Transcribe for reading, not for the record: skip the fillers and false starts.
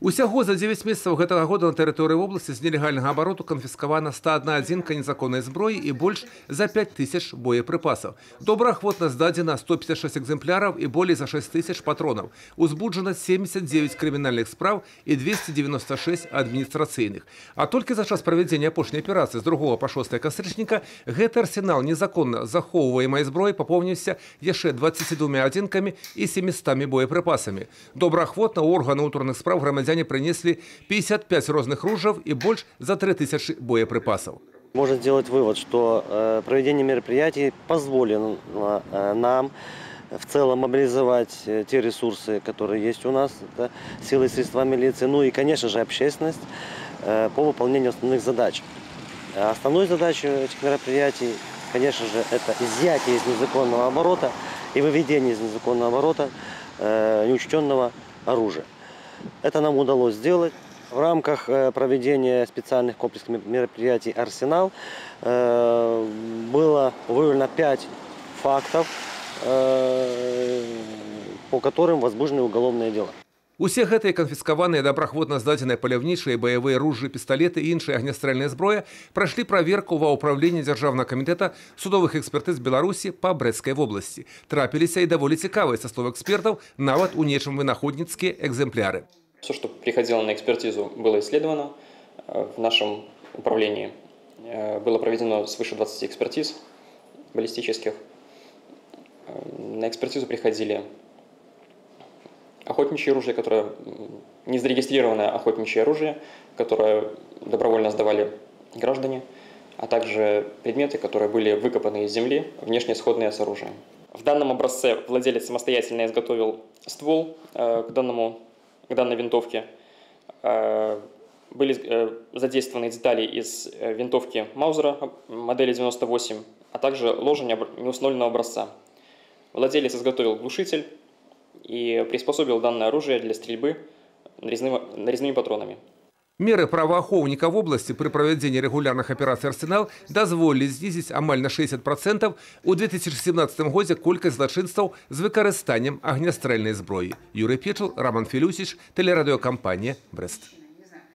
Усяго за 9 месяцев гэтага года на тэрыторыі вобласці з нелегальнага абароту канфіскавана 101 адзінка незаконнай зброі і больш за 5000 боепрыпасаў. Добраахвотна здадзена 156 экземпляраў і болей за 6000 патронаў. Узбуджана 79 крымінальных спраў і 296 адміністрацыйных. А толькі за час правядзення апошняй аперацыі з 2 па 6 кастрычніка гэты арсенал незаконна захоўваемай зброі папоўніўся яшчэ 22 адзінкамі і 700 боепрыпасамі. Добраахвотна органы ўнутраных спраў грамадзяне принесли 55 розных ружьев и больше за 3000 боеприпасов. Можно сделать вывод, что проведение мероприятий позволило нам в целом мобилизовать те ресурсы, которые есть у нас, это силы и средства милиции, ну и, конечно же, общественность по выполнению основных задач. Основной задачей этих мероприятий, конечно же, это изъятие из незаконного оборота и выведение из незаконного оборота неучтенного оружия. Это нам удалось сделать. В рамках проведения специальных комплексных мероприятий «Арсенал» было выявлено 5 фактов, по которым возбуждены уголовные дела. Усе гэтыя канфіскаваныя добраахвотна здадзеныя паляўнічыя, баявыя ружы, пісталеты і іншая агнястрэльная зброя прайшлі праверку ва ўправленні Дзяржаўнага камітэта судовых экспертыз Беларусі па Брэсцкай вобласці. Трапіліся і даволі цікавыя, са слоў экспертаў, нават у нечым вынаходніцкія экземпляры. Все, что приходило на экспертизу, было исследовано. В нашем управлении было проведено свыше 20 экспертиз баллистических. На экспертизу приходили охотничье оружие, которое незарегистрированное охотничье оружие, которое добровольно сдавали граждане, а также предметы, которые были выкопаны из земли, внешне сходные с оружием. В данном образце владелец самостоятельно изготовил ствол к данной винтовке. Были задействованы детали из винтовки Маузера модели 98, а также ложа неустановленного образца. Владелец изготовил глушитель и приспособил данное оружие для стрельбы нарезными патронами. Меры праваахоўніка в области при проведении регулярных операций «Арсенал» дозволили снизить амаль на 60% у 2017 годзе колькасць злачынстваў з выкарыстаннем агнястрэльнай зброі. Юрий Печел, Роман Филюсич, телерадиокомпания «Брест».